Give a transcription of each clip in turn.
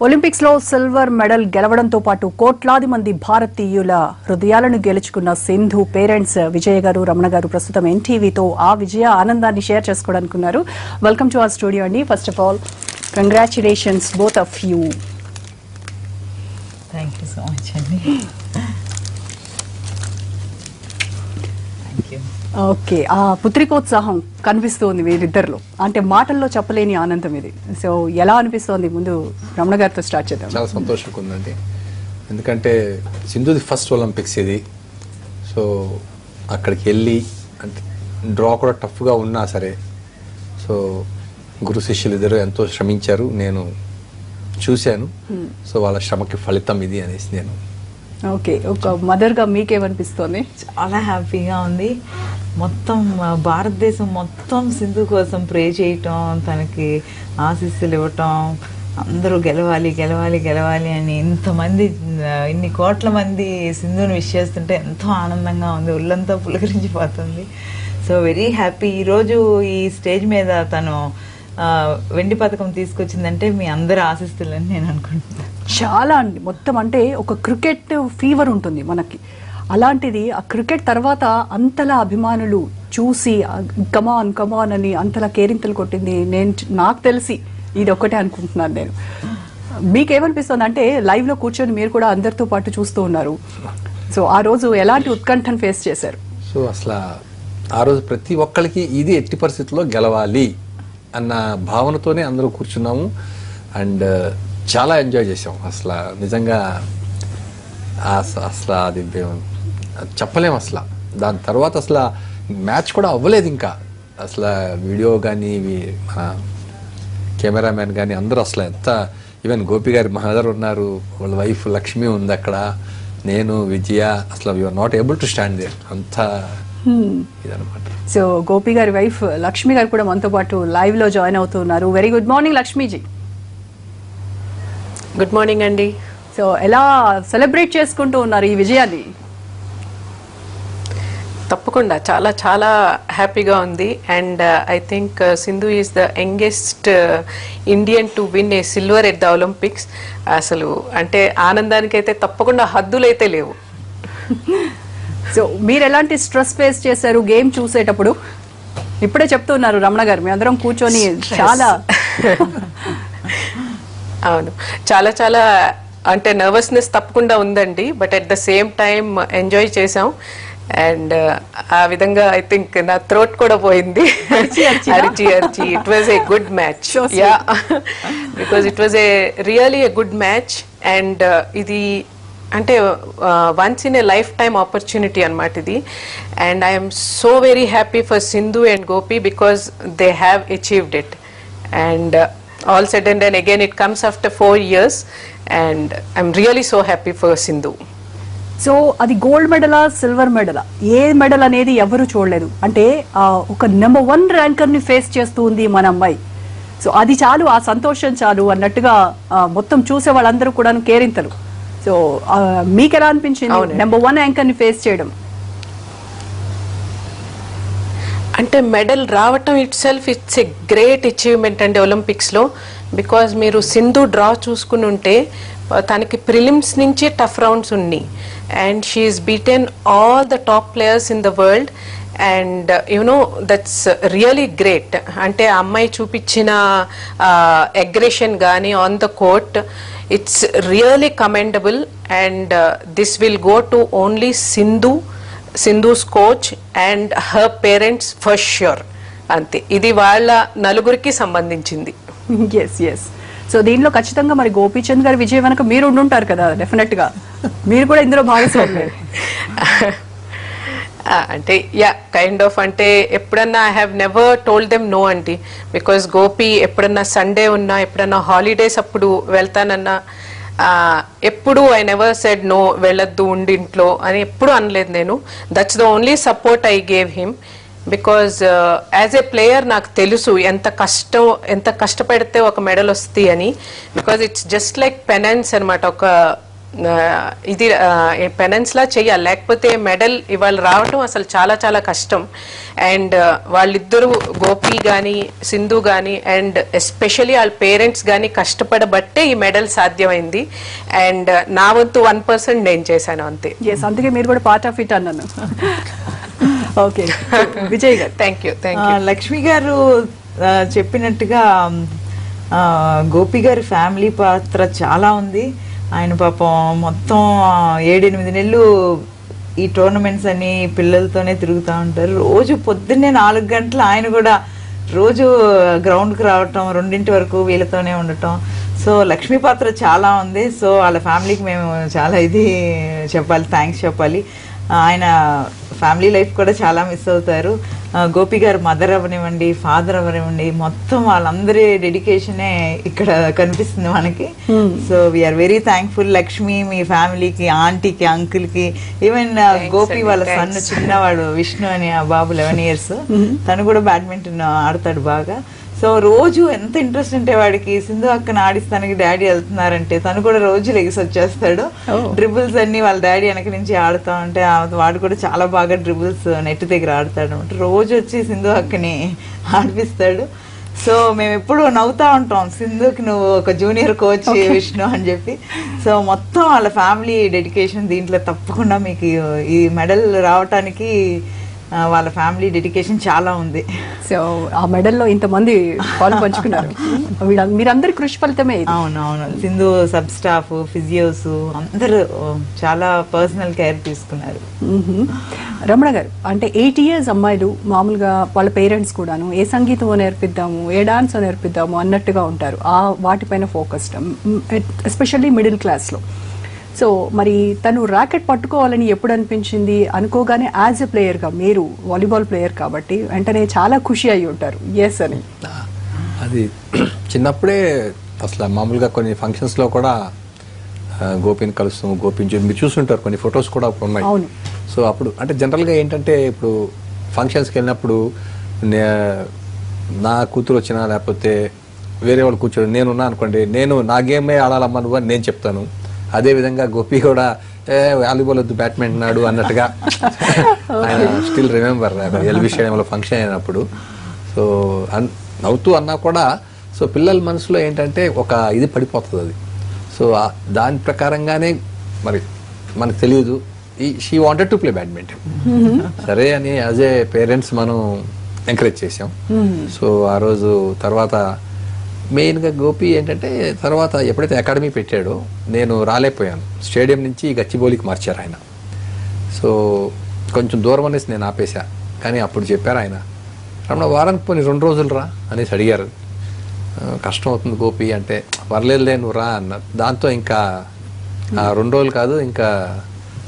Olympics లో silver medal గెలవడంతో పాటు కోట్లాది మంది భారతీయుల హృదయాలను గెలుచుకున్న సింధు పేరెంట్స్ విజయ గారు రమణ గారు ప్రస్తుతం ఎన్టీవీతో ఆ విజయ ఆనందాన్ని షేర్ చేసుకోవడానుకున్నారు. వెల్కమ్ టు అవర్ స్టూడియో అండి. First of all congratulations both of you. Thank you so much అండి. ఓకే, ఆ పుత్రికోత్సాహం కనిపిస్తోంది వీరిద్దరిలో, అంటే మాటల్లో చెప్పలేని ఆనందం ఇది. సో ఎలా అనిపిస్తోంది? ముందు రమణ గారితో స్టార్ట్ చేద్దాం. చాలా సంతోషంగా ఉందండి, ఎందుకంటే సింధుది ఫస్ట్ ఒలింపిక్స్ ఇది. సో అక్కడికి వెళ్ళి అంటే డ్రా కూడా టఫ్గా ఉన్నా సరే, సో గురు శిష్యులు ఇద్దరు ఎంతో శ్రమించారు, నేను చూశాను. సో వాళ్ళ శ్రమకి ఫలితం ఇది అనేసి నేను. ఓకే, ఒక మదర్గా మీకేమనిపిస్తోంది? చాలా హ్యాపీగా ఉంది. మొత్తం భారతదేశం మొత్తం సింధు కోసం ప్రే చేయటం, తనకి ఆశీస్సులు ఇవ్వటం, అందరూ గెలవాలి గెలవాలి గెలవాలి అని ఇంతమంది, ఇన్ని కోట్ల మంది సింధుని విష్ చేస్తుంటే ఎంతో ఆనందంగా ఉంది, ఒళ్ళంతా పులకరించిపోతుంది. So very happy. ఈరోజు ఈ స్టేజ్ మీద తను వెండి పథకం తీసుకొచ్చిందంటే మీ అందరి ఆశీస్సులని నేను అనుకుంటున్నాను. చాలా అండి, మొత్తం అంటే ఒక క్రికెట్ ఫీవర్ ఉంటుంది మనకి, అలాంటిది ఆ క్రికెట్ తర్వాత అంతలా అభిమానులు చూసి కమాన్ కమాన్ అని అంతలా కేరింతలు కొట్టింది. నాకు తెలిసి ఇది ఒక్కటే అనుకుంటున్నాను నేను. మీకేమనిపిస్తుంది? అంటే లైవ్ లో కూర్చొని మీరు కూడా అందరితో పాటు చూస్తూ ఉన్నారు. సో ఆ రోజు ఎలాంటి ఉత్కంఠను ఫేస్ చేశారు? సో అసలు ఆ రోజు ప్రతి ఒక్కరికి ఇది ఎట్టి పరిస్థితుల్లో గెలవాలి అన్న భావనతోనే అందరూ కూర్చున్నాము. అండ్ చాలా ఎంజాయ్ చేసాం. అసలు నిజంగా అసలు అది చెప్పలేము. అసలు దాని తర్వాత అసలు మ్యాచ్ కూడా అవ్వలేదు ఇంకా. అసలు వీడియో కానీ కెమెరామ్యాన్ కానీ అందరూ అసలు ఎంత, ఈవెన్ గోపి గారి మదర్ ఉన్నారు, వాళ్ళ వైఫ్ లక్ష్మి ఉంది అక్కడ, నేను విజయ, అసలు you are not able to stand there, అంతా ఇదనమాట. సో గోపి గారి వైఫ్ లక్ష్మి గారు కూడా మనతో పాటు లైవ్ లో జాయిన్ అవుతున్నారు. Very good morning Lakshmiji. Good morning అండి. సో ఎలా సెలబ్రేట్ చేసుకుంటూ ఉన్నారు ఈ విజయాన్ని? తప్పకుండా చాలా చాలా హ్యాపీగా ఉంది. And I think Sindhu is the youngest Indian to win a silver at the Olympics. అసలు అంటే ఆనందానికి అయితే తప్పకుండా హద్దులైతే లేవు. సో మీరు ఎలాంటి స్ట్రెస్ ఫేస్ చేశారు గేమ్ చూసేటప్పుడు? ఇప్పుడే చెప్తున్నారు రమణ గారు, మీ అందరం కూర్చొని చాలా అవును, చాలా చాలా అంటే నర్వస్నెస్ తప్పకుండా ఉందండి. But at the same time enjoy చేసాం. అండ్ ఆ విధంగా ఐ థింక్ నా థ్రోట్ కూడా పోయింది అరిచి అరిచి. It was a good match, yeah, because it was a really a good match. And ఇది అంటే once in a life time opportunity అనమాట ఇది. And I'm so very happy for Sindhu and Gopi because they have achieved it. And all said and done, again it comes after 4 years and I'm really so happy for Sindhu. So అది gold మెడలా silver మెడలా ఏ medal అనేది ఎవరు చూడలేదు. అంటే ఒక number 1 ranker ని face చేస్తూ ఉంది మన అమ్మాయి. సో అది చాలు, ఆ సంతోషం చాలు అన్నట్టుగా మొత్తం చూసే వాళ్ళందరూ కూడా కేరింతలు. సో మీకు ఎలా అనిపించింది నెంబర్ 1 ర్యాంకర్ ని ఫేస్ చేయడం? అంటే మెడల్ రావటం it self it's a great achievement అండి ఒలింపిక్స్లో. బికాజ్ మీరు సింధు డ్రా చూసుకుని ఉంటే తనకి ప్రిలిమ్స్ నుంచి టఫ్ రౌండ్స్ ఉన్నాయి. And she is beaten all the top players in the world. And you know that's really great. అంటే ఆ అమ్మాయి చూపించిన అగ్రెషన్ కానీ on the court, it's really commendable. And this will go to only Sindhu's coach and her parents for sure. అంతే, ఇది వాళ్ళ నలుగురికి సంబంధించింది. Yes yes. సో దీనిలో ఖచ్చితంగా మరి గోపీచంద్ గారి విజయం వెనక మీరు ఉండుంటారు కదా, డెఫినెట్ గా మీరు కూడా ఇందులో భాగస్వామి. అంటే యా, కైండ్ ఆఫ్. అంటే ఎప్పుడన్నా I have never told them no అండి. బికాస్ గోపి ఎప్పుడన్నా సండే ఉన్నా, ఎప్పుడన్నా హాలిడేస్ అప్పుడు వెళ్తానన్నా ఎప్పుడు ఐ నెవర్ సెడ్ నో, వెళ్ళొద్దు ఉండి ఇంట్లో అని ఎప్పుడు అనలేదు నేను. That's the only support I gave him. Because as a player నాకు తెలుసు ఎంత కష్టపడితే ఒక మెడల్ వస్తుంది అని. Because it's just like penance అనమాట. ఒక ఇది పెనెన్స్లా చెయ్యాలి, లేకపోతే మెడల్ ఇవాళ రావటం అసలు చాలా చాలా కష్టం. అండ్ వాళ్ళిద్దరూ గోపి కానీ సింధు కానీ అండ్ ఎస్పెషలీ వాళ్ళ పేరెంట్స్ కానీ కష్టపడబట్టే ఈ మెడల్ సాధ్యమైంది. అండ్ నా వంతు 1% నేను చేశాను అంతే. ఎస్, అందుకే మీరు కూడా పార్ట్ ఆఫ్ ఇట్ అన్నాను. ఓకే విజయ్ గారు. Thank you. లక్ష్మి గారు చెప్పినట్టుగా గోపి గారి ఫ్యామిలీ పాత్ర చాలా ఉంది. ఆయన పాపం మొత్తం 7-8 నెలలు ఈ టోర్నమెంట్స్ అని పిల్లలతోనే తిరుగుతూ ఉంటారు. రోజు పొద్దున్నే 4 గంటలు ఆయన కూడా రోజు గ్రౌండ్కి రావటం, 2 వరకు వీళ్ళతోనే ఉండటం. సో లక్ష్మీ పాత్ర చాలా ఉంది. సో వాళ్ళ ఫ్యామిలీకి మేము చాలా ఇది చెప్పాలి, థ్యాంక్స్ చెప్పాలి. ఆయన ఫ్యామిలీ లైఫ్ కూడా చాలా మిస్ అవుతారు. గోపి గారు మదర్ అవనివ్వండి, ఫాదర్ అవనివ్వండి, మొత్తం వాళ్ళందరి డెడికేషనే ఇక్కడ కనిపిస్తుంది మనకి. So we are very thankful Lakshmi, మీ ఫ్యామిలీకి, ఆంటీకి, అంకుల్కి, ఈవెన్ గోపి వాళ్ళ సన్ చిన్నవాడు విష్ణు అని ఆ బాబు 11 years, తను కూడా బ్యాడ్మింటన్ ఆడతాడు బాగా. సో రోజు ఎంత ఇంట్రెస్ట్ అంటే వాడికి సింధు అక్కని ఆడిస్తానికి డాడీ వెళ్తున్నారంటే తను కూడా రోజు లెగిసి వచ్చేస్తాడు. డ్రిబుల్స్ అన్ని వాళ్ళ డాడీ వెనక నుంచి ఆడుతూ ఉంటే వాడు కూడా చాలా బాగా డ్రిబుల్స్ నెట్ దగ్గర ఆడతాడు అనమాట. రోజు వచ్చి సింధు అక్కని ఆడిపిస్తాడు. సో మేము ఎప్పుడు నవ్వుతా ఉంటాం, సింధుకి నువ్వు ఒక జూనియర్ కోచ్ విష్ణు అని చెప్పి. సో మొత్తం వాళ్ళ ఫ్యామిలీ డెడికేషన్ దీంట్లో తప్పకుండా మీకు ఈ మెడల్ రావటానికి వాళ్ళ ఫ్యామిలీ డెడికేషన్ చాలా ఉంది. సో ఆ మెడల్లో ఇంతమంది పాలు పంచుకున్నారు, మీరందరి కృషి ఫలితమే. అవునవును, సింధు సబ్ స్టాఫ్, ఫిజియోస్ అందరూ చాలా పర్సనల్ కేర్ తీసుకున్నారు. రమణ గారు, అంటే 8 years అమ్మాయిలు మామూలుగా వాళ్ళ పేరెంట్స్ కూడాను ఏ సంగీతం నేర్పిద్దాము, ఏ డాన్స్ నేర్పిద్దాము అన్నట్టుగా ఉంటారు. ఆ వాటిపైన ఫోకస్డ్, ఎస్పెషల్లీ మిడిల్ క్లాస్లో. సో మరి తను ర్యాకెట్ పట్టుకోవాలని ఎప్పుడు అనిపించింది? అనుకోగానే యాజ్ ఎ ప్లేయర్గా, మీరు వాలీబాల్ ప్లేయర్ కాబట్టి వెంటనే చాలా ఖుషి అయి ఉంటారు ఎస్ అని. అది చిన్నప్పుడే అసలు మామూలుగా కొన్ని ఫంక్షన్స్లో కూడా గోపిని కలుస్తాము, గోపిని మీరు చూస్తుంటారు, కొన్ని ఫొటోస్ కూడా ఉన్నాయి. అవును. సో అప్పుడు అంటే జనరల్గా ఏంటంటే ఇప్పుడు ఫంక్షన్స్కి వెళ్ళినప్పుడు నా కూతురు వచ్చినా లేకపోతే వేరే వాళ్ళు కూర్చోడు, నేనున్నా అనుకోండి, నేను నా గేమే ఆడాలమ్మా నువ్వు అని నేను చెప్తాను. అదేవిధంగా గోపి కూడా వాలీబాల్ వద్దు బ్యాడ్మింటన్ ఆడు అన్నట్టుగా ఆయన స్టిల్ రిమెంబర్ ఎల్బీ స్టేడియంలో ఫంక్షన్ అయినప్పుడు. సో నవ్వుతూ అన్నా కూడా సో పిల్లల మనసులో ఏంటంటే ఒక ఇది పడిపోతుంది అది. సో దాని ప్రకారంగానే మరి మనకు తెలియదు, she wanted to play badminton, సరే అని యాజ్ ఏ పేరెంట్స్ మనం ఎంకరేజ్ చేసాం. సో ఆ రోజు తర్వాత మెయిన్గా గోపి ఏంటంటే తర్వాత ఎప్పుడైతే అకాడమీ పెట్టాడో నేను రాలేకపోయాను, స్టేడియం నుంచి గచ్చిబౌలికి మార్చారు ఆయన. సో కొంచెం దూరం అనేసి నేను ఆపేశా. కానీ అప్పుడు చెప్పారు ఆయన, రమణ వారానికి పోనీ 2 రోజులు రా అనేసి అడిగారు. కష్టం అవుతుంది గోపి అంటే, పర్లేదులే నువ్వు రా అన్నారు. దాంతో ఇంకా 2 రోజులు కాదు, ఇంకా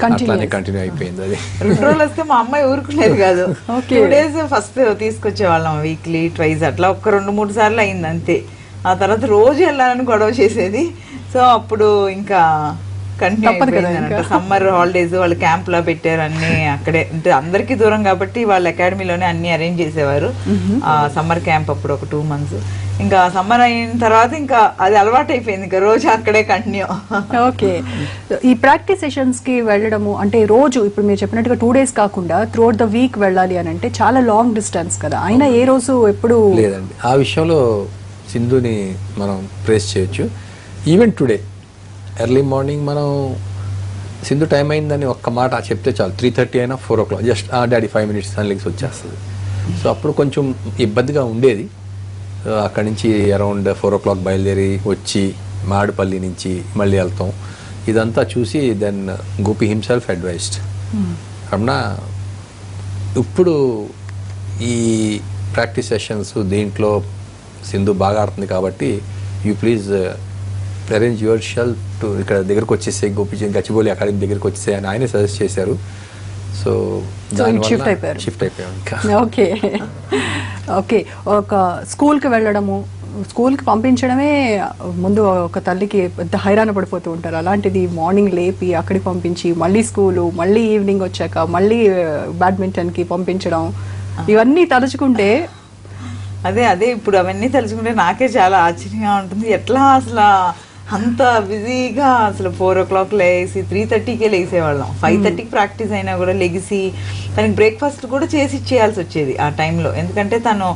అట్లానే కంటిన్యూ అయిపోయింది. అది 2 రోజులు వస్తే మా అమ్మాయి ఊరుకునేది కాదు. 2 days ఫస్ట్ తీసుకొచ్చే వాళ్ళం, వీక్లీ ట్వైస్ అట్లా, ఒక 2-3 సార్లు అయింది అంతే. ఆ తర్వాత రోజు వెళ్ళాలని గొడవ చేసేది. సో అప్పుడు ఇంకా కంటిన్యూ అయిపోయింది. సమ్మర్ హాలిడేస్ వాళ్ళు క్యాంప్ లా పెట్టారు, అన్ని అక్కడే అంటే అందరికీ దూరం కాబట్టి వాళ్ళ అకాడమీలోనే అన్ని అరేంజ్ చేసేవారు. సమ్మర్ క్యాంప్ అప్పుడు ఒక 2 months. ఇంకా సమ్మర్ అయిన తర్వాత ఇంకా అది అలవాటు అయిపోయింది, ఇంకా రోజు అక్కడే కంటిన్యూ. ఓకే, ఈ ప్రాక్టీస్ సెషన్స్ కి వెళ్ళడము అంటే రోజు ఇప్పుడు మీరు చెప్పినట్టుగా 2 days కాకుండా త్రూఅవుట్ ద వీక్ వెళ్ళాలి అని అంటే చాలా లాంగ్ డిస్టెన్స్ కదా, అయినా ఏ రోజు ఎప్పుడు లేదండి. ఆ విషయంలో సింధుని మనం ప్రేస్ చేయొచ్చు. ఈవెన్ టుడే ఎర్లీ మార్నింగ్ మనం సింధు టైం అయిందని ఒక్క మాట చెప్తే చాలు, 3:30 అయినా 4 o'clock జస్ట్ డాడీ 5 minutes అని లెగ్స్ వచ్చేస్తుంది. సో అప్పుడు కొంచెం ఇబ్బందిగా ఉండేది. అక్కడి నుంచి అరౌండ్ 4 o'clock బయలుదేరి వచ్చి మాడుపల్లి నుంచి మళ్ళీ వెళ్తాం. ఇదంతా చూసి then Gopi himself advised, Ramana ఇప్పుడు ఈ ప్రాక్టీస్ సెషన్స్ దీంట్లో సింధు బాగా ఆడుతుంది కాబట్టి you please arrange yourself to ఇక్కడ దగ్గరకు వచ్చేసే గోపి గచ్చిబౌలి అకాడమీ దగ్గరకు వచ్చేసే అని ఆయనే సజెస్ట్ చేశారు. సో షిఫ్ట్ అయిపోయాం ఇంకా. ఓకే ఓకే, ఒక స్కూల్కి వెళ్ళడము, స్కూల్కి పంపించడమే ముందు ఒక తల్లికి పెద్ద హైరాణ పడిపోతూ ఉంటారు. అలాంటిది మార్నింగ్ లేపి అక్కడికి పంపించి మళ్ళీ స్కూలు, మళ్ళీ ఈవినింగ్ వచ్చాక మళ్ళీ బ్యాడ్మింటన్కి పంపించడం, ఇవన్నీ తలుచుకుంటే అదే ఇప్పుడు అవన్నీ తలుచుకుంటే నాకే చాలా ఆశ్చర్యంగా ఉంటుంది. ఎట్లా అసలు అంత బిజీగా అసలు 4 o'clock లేసి 3:30కే లేసేవాళ్ళం. 5:30కి ప్రాక్టీస్ అయినా కూడా లెగిసి తనకి బ్రేక్ఫాస్ట్ కూడా చేసి ఇచ్చేయాల్సి వచ్చేది ఆ టైంలో. ఎందుకంటే తను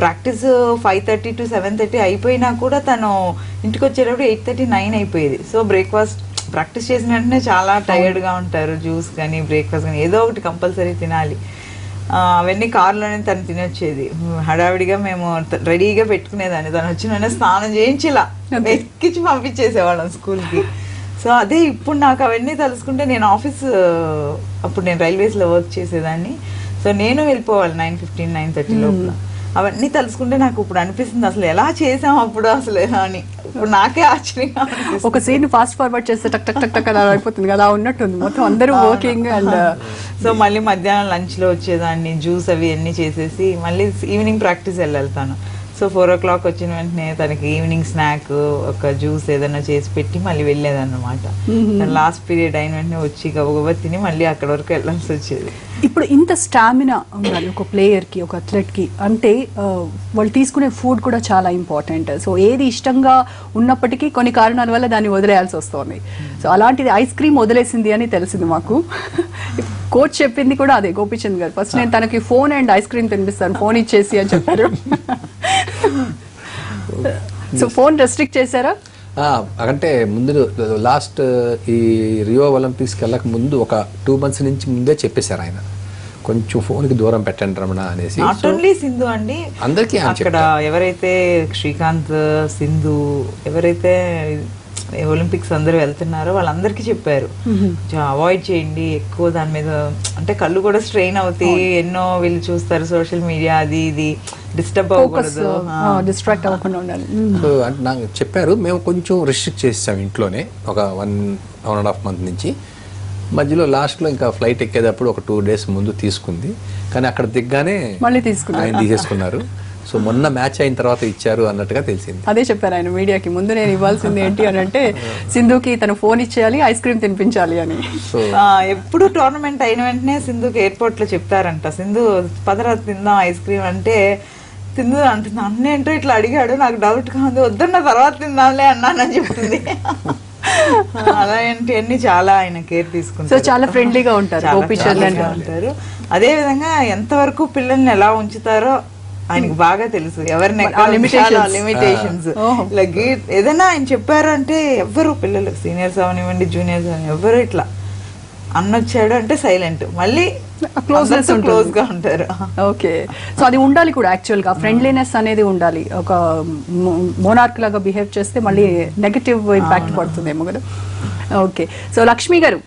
ప్రాక్టీస్ 5:30 to 7:30 అయిపోయినా కూడా తను ఇంటికి వచ్చేటప్పుడు 8:30, 9 అయిపోయేది. సో బ్రేక్ఫాస్ట్ ప్రాక్టీస్ చేసిన వెంటనే చాలా టైర్డ్గా ఉంటారు, జ్యూస్ కానీ బ్రేక్ఫాస్ట్ కానీ ఏదో ఒకటి కంపల్సరీ తినాలి. అవన్నీ కారులోనే తను తినొచ్చేది. హడావిడిగా మేము రెడీగా పెట్టుకునేదాన్ని. తను వచ్చిన వెంటనే స్నానం చేయించి ఇలా ఎక్కించి పంపించేసేవాళ్ళం స్కూల్కి. సో అదే ఇప్పుడు నాకు అవన్నీ తలుసుకుంటే, నేను అప్పుడు నేను రైల్వేస్లో వర్క్ చేసేదాన్ని. సో నేను వెళ్ళిపోవాలి 9:15, 9:30 లోపల. అవన్నీ తలుసుకుంటే నాకు ఇప్పుడు అనిపిస్తుంది అసలు ఎలా చేసాం అప్పుడు అసలు అని. ఇప్పుడు నాకే ఆశ్చర్యంగా ఒక సీన్ ఫాస్ట్ ఫార్వర్డ్ చేస్తే టక్ టక్ టక్ టక్ అలా అయిపోతుంది కదా, ఉన్నట్టుంది మొత్తం అందరూ వర్కింగ్. అండ్ సో మళ్ళీ మధ్యాహ్నం లంచ్లో వచ్చేదాన్ని, జ్యూస్ అవి అన్నీ చేసేసి మళ్ళీ ఈవినింగ్ ప్రాక్టీస్ వెళ్ళాలి తను. సో 4 o'clock వచ్చిన వెంటనే తనకి ఈవినింగ్ స్నాక్ ఒక జ్యూస్ ఏదైనా చేసి పెట్టి మళ్ళీ వెళ్ళేదన్నమాట. లాస్ట్ పీరియడ్ అయిన వెంటనే వచ్చి గబగబా తిని మళ్ళీ అక్కడ వరకు వెళ్ళాల్సి వచ్చేది. ఇప్పుడు ఇంత స్టామినా ఉండాలి ఒక ప్లేయర్కి, ఒక అథ్లెట్కి అంటే వాళ్ళు తీసుకునే ఫుడ్ కూడా చాలా ఇంపార్టెంట్. సో ఏది ఇష్టంగా ఉన్నప్పటికీ కొన్ని కారణాల వల్ల దాన్ని వదిలేయాల్సి వస్తుంది. సో అలాంటిది ఐస్ క్రీమ్ వదిలేసింది అని తెలిసింది మాకు. కోచ్ చెప్పింది కూడా అదే, గోపీచంద్ గారు ఫస్ట్ నేను తనకి ఫోన్ అండ్ ఐస్ క్రీమ్ తినిపిస్తాను, ఫోన్ ఇచ్చేసి అని చెప్పారు. సో ఫోన్ రెస్ట్రిక్ట్ చేశారా? అంటే ముందు లాస్ట్ ఈ రియో ఒలింపిక్స్కి వెళ్ళక ముందు ఒక 2 months నుంచి ముందే చెప్పేశారు ఆయన, కొంచెం ఫోన్కి దూరం పెట్టండి రమణ అనేసి. నాట్ ఓన్లీ సింధు అండి, అందరికీ అక్కడ ఎవరైతే శ్రీకాంత్, సింధు ఎవరైతే ఒలింపిక్స్ అందరూ వెళ్తున్నారో వాళ్ళందరికీ చెప్పారు అవాయిడ్ చేయండి ఎక్కువ దాని మీద. అంటే కళ్ళు కూడా స్ట్రెయిన్ అవుతాయి, ఎన్నో వీళ్ళు చూస్తారు సోషల్ మీడియా, అది ఇది డిస్టర్బ్ అవ్వకూడదు, డిస్ట్రాక్ట్ అవ్వకుండా ఉండాలి. సో అంటే నాకు చెప్పారు. మేము కొంచెం రిస్ట్రిక్ట్ చేసాం ఇంట్లోనే ఒక 1.5 months నుంచి. మధ్యలో లాస్ట్లో ఇంకా ఫ్లైట్ ఎక్కేటప్పుడు ఒక 2 days ముందు తీసుకుంది, కానీ అక్కడ దిగ్గానే మళ్ళీ ఆయన తీసేసుకున్నారు. సో మొన్న మ్యాచ్ అయిన తర్వాత ఇచ్చారు అన్నట్టుగా తెలిసింది. అదే చెప్పారు ఆయన మీడియాకి ముందు, నేను ఇవ్వాల్సింది ఏంటి అని అంటే సింధుకి తన ఫోన్ ఇచ్చేయాలి, ఐస్ క్రీమ్ తినిపించాలి అని. ఎప్పుడు టోర్నమెంట్ అయిన వెంటనే సింధుకి ఎయిర్పోర్ట్ లో చెప్తారంట, సింధు పదరా తిందాం ఐస్ క్రీమ్ అంటే, సింధు అంటుంది అన్నేంటో ఇట్లా అడిగాడు నాకు డౌట్ గా ఉంది, వద్దన్న తర్వాత తిందాంలే అన్నానని చెప్తుంది. అలా ఏంటి అన్ని చాలా ఆయన కేర్ తీసుకుంటారు. సో చాలా ఫ్రెండ్లీగా ఉంటారు, ఉంటారు. అదే విధంగా ఎంతవరకు పిల్లల్ని ఎలా ఉంచుతారో ఆయనకు బాగా తెలుసు, ఎవరిని లిమిటేషన్స్. ఏదైనా ఆయన చెప్పారు అంటే ఎవ్వరు పిల్లలు సీనియర్స్ అవనివ్వండి జూనియర్స్ అవని ఎవ్వరు ఇట్లా అన్నొచ్చాడు అంటే సైలెంట్, మళ్ళీ క్లోజ్ గా ఉంటారు. ఓకే, సో అది ఉండాలి కూడా యాక్చువల్ గా, ఫ్రెండ్లీనెస్ అనేది ఉండాలి. ఒక మోనార్క్ లాగా బిహేవ్ చేస్తే మళ్ళీ నెగటివ్ ఇంపాక్ట్ పడుతుందేమో కదా. ఓకే, సో లక్ష్మి గారు,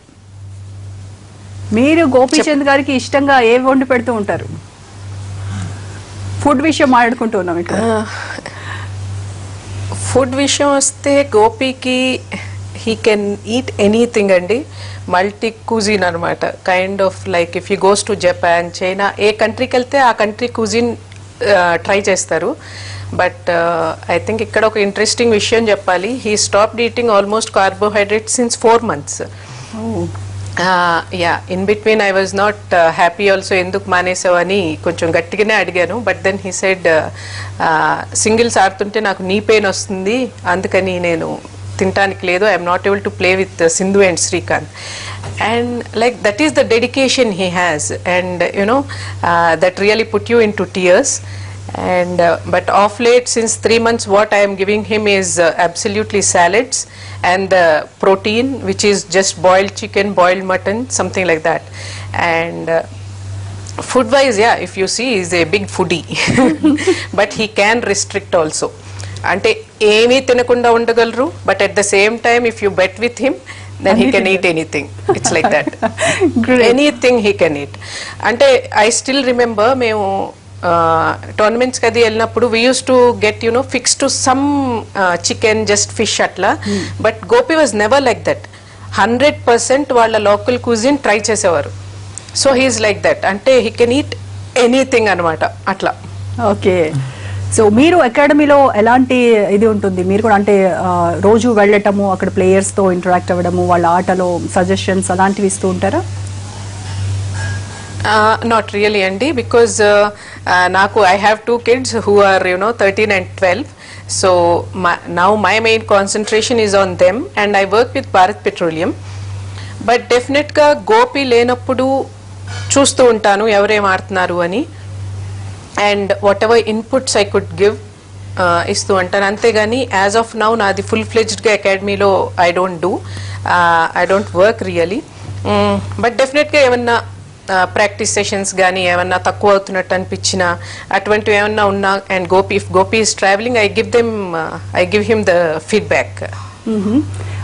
మీరు గోపీచంద్ గారికి ఇష్టంగా ఏవి వండి పెడుతూ ఉంటారు? ఫుడ్ విషయం మాట్లాడుకుంటూ ఉన్నాం ఇక్కడ. ఫుడ్ విషయం వస్తే గోపీకి హీ కెన్ ఈట్ ఎనీథింగ్ అండి, మల్టీ కుజిన్ అనమాట. Kind of like if you goes to Japan, China, ఏ కంట్రీకి వెళ్తే ఆ కంట్రీ కుజిన్ ట్రై చేస్తారు. బట్ ఐ థింక్ ఇక్కడ ఒక ఇంట్రెస్టింగ్ విషయం చెప్పాలి. He stopped eating almost carbohydrate since 4 months. Yeah, in between I was not happy also, ఎందుకు మానేసావు అని కొంచెం గట్టిగానే అడిగాను. But then he said singles ఆడుతుంటే నాకు నీ పెయిన్ వస్తుంది, అందుకని నేను తినడానికి లేదు, I'm not able to play with Sindhu and Srikanth. And like that is the dedication he has, and you know that really put you in to tears. And but of late, since 3 months, what I am giving him is absolutely salads and the protein, which is just boiled chicken, boiled mutton, something like that. And food wise, yeah, if you see, he's a big foodie. But he can restrict also. Ante emi tinakunda undagalaru, but at the same time, if you bet with him, then he can eat anything. It's like that. Anything he can eat. Ante I still remember మేము టోర్నమెంట్స్కి అది వెళ్ళినప్పుడు we use to get fix to some chicken, just fish అట్లా. But Gopi was never like that. 100% వాళ్ళ local cuisine try చేసేవారు. So he's like that, అంటే he can eat anything అనమాట అట్లా. ఓకే, సో మీరు అకాడమీలో ఎలాంటి ఇది ఉంటుంది? మీరు కూడా అంటే రోజు వెళ్ళటము, అక్కడ ప్లేయర్స్తో ఇంటరాక్ట్ అవ్వడము, వాళ్ళ ఆటలో సజెషన్స్ అలాంటివి ఇస్తూ ఉంటారా? నాట్ రియలీ అండి, బికాజ్ నాకు I have 2 kids who are 13 and 12. So now my main concentration is on them, and I work with Bharat Petroleum. But definitely గా గోపి లేనప్పుడు చూస్తూ ఉంటాను ఎవరేం ఆడుతున్నారు అని, and what ever inputs I could give ఇస్తూ ఉంటాను. అంతేగాని యాజ్ ఆఫ్ నౌ నాది ఫుల్ ఫ్లెడ్జ్డ్గా అకాడమీలో I don't work really. But డెఫినెట్గా ఏమన్నా ప్రాక్టీస్ సెషన్స్ కానీ ఏమన్నా తక్కువ అవుతున్నట్టు అనిపించినా అటువంటివి ఏమన్నా ఉన్నా, and Gopi is travelling, I give him the feedback.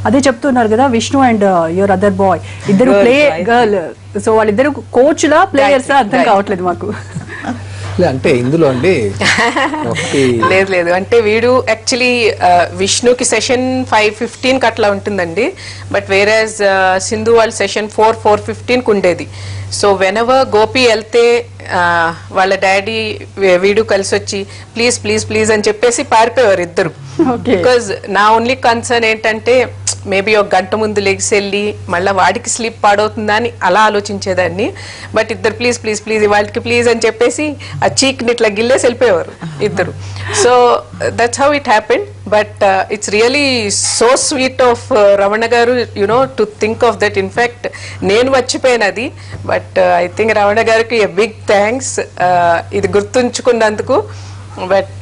అదే చెప్తున్నారు కదా, Vishnu and your other bye ఇద్దరు ప్లే గర్ల్, సో వాళ్ళిద్దరు కోచ్లా ప్లేయర్సా అర్థం కావట్లేదు మాకు. అంటే ఇందులో అండి లేదు అంటే వీడు యాక్చువల్లీ విష్ణుకి సెషన్ 5:15 అట్లా ఉంటుందండి, బట్ వేరేజ్ సింధు వాళ్ళ సెషన్ 4:15 ఉండేది. సో వెనెవర్ గోపి వెళ్తే వాళ్ళ డాడీ వీడు కలిసి వచ్చి ప్లీజ్ ప్లీజ్ ప్లీజ్ అని చెప్పేసి పారిపోయేవారు ఇద్దరు. బికాజ్ నా ఓన్లీ కన్సర్న్ ఏంటంటే మేబీ ఒక గంట ముందు లెగ్స్ వెళ్ళి మళ్ళీ వాడికి స్లీప్ పాడవుతుందా అని అలా ఆలోచించేదాన్ని. బట్ ఇద్దరు ప్లీజ్ ప్లీజ్ ప్లీజ్ వాళ్ళకి ప్లీజ్ అని చెప్పేసి ఆ చీక్ని ఇట్లా గిల్లేసి వెళ్ళిపోయేవారు ఇద్దరు. So that's how it happened. But it's really so sweet of Ramana గారు to think of that. In fact నేను మర్చిపోయాను అది, బట్ ఐ థింక్ రమణ గారికి ఎ బిగ్ థ్యాంక్స్ ఇది గుర్తుంచుకున్నందుకు. But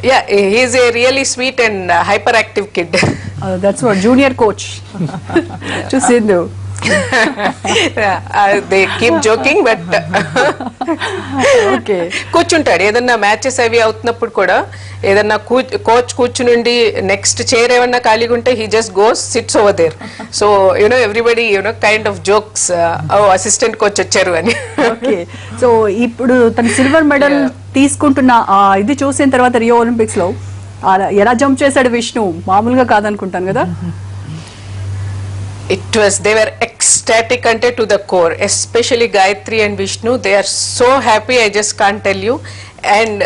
yeah, he's a really sweet and hyperactive kid. That's what junior coach to Sindhu. They keep joking, but okay. కూర్చుంటాడు ఏదన్నా matches అవి అవుతున్నప్పుడు కూడా, ఏదన్నా కోచ్ కూర్చునుండి నెక్స్ట్ చైర్ ఏమన్నా ఖాళీగా ఉంటే he just goes sits over there. So everybody kind of jokes, assistant coach వచ్చారు అని. Okay, so ఇప్పుడు తన సిల్వర్ మెడల్ తీసుకుంటున్న ఇది చూసిన తర్వాత రియో ఒలింపిక్స్ లో ఎలా జంప్ చేశాడు విష్ణు, మామూలుగా కాదనుకుంటాను కదా. They were ecstatic ante to the core, especially Gayatri and Vishnu. They are so happy, I just can't tell you. And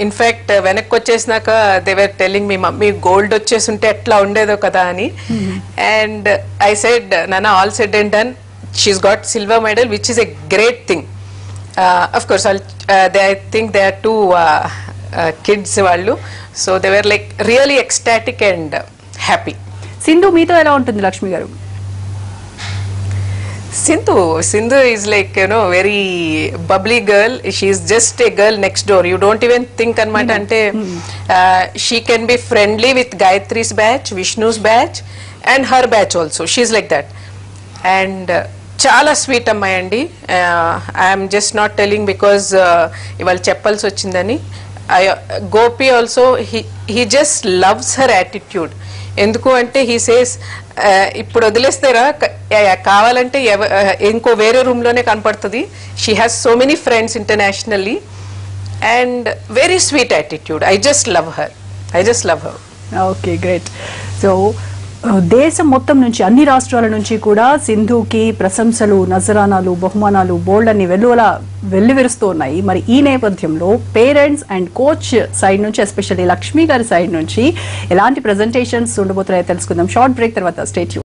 in fact వెనక్కి వచ్చేసినాక they were telling me, mummy gold వచ్చేసుంటే ఎట్లా ఉండేదో కదా అని. And I said, Nana, all said and done, she's got silver medal, which is a great thing. Of course I think they are two kids వాళ్ళు, so they were like really ecstatic and happy. Sindhu మీతో ఎలా ఉంటుంది లక్ష్మి గారు? Sindhu is like very bubbly girl. She is just a girl next door. You don't even think anamata ante she can be friendly with Gayatri's batch, Vishnu's batch, and her batch also. She is like that. And చాలా sweet అమ్మాయి అండి. I'm just not telling because ఇవాళ చెప్పాల్సి వచ్చిందని. Gopi also he just loves her attitude. ఎందుకు అంటే he says ఇప్పుడు వదిలేస్తారా, కావాలంటే ఇంకో వేరే రూమ్ లోనే కనపడుతుంది. She has so many friends internationally and very sweet attitude. I just love her. Okay, great. So దేశం మొత్తం నుంచి, అన్ని రాష్ట్రాల నుంచి కూడా సింధుకి ప్రశంసలు, నజరానాలు, బహుమానాలు బోల్డ్ అన్ని వెల్లువిరుస్తూ ఉన్నాయి. మరి ఈ నేపథ్యంలో పేరెంట్స్ అండ్ కోచ్ సైడ్ నుంచి, ఎస్పెషల్లీ లక్ష్మి గారి సైడ్ నుంచి ఎలాంటి ప్రెజెంటేషన్స్ ఉండబోతున్నాయో తెలుసుకుందాం. షార్ట్ బ్రేక్ తర్వాత స్టే ట్యూన్.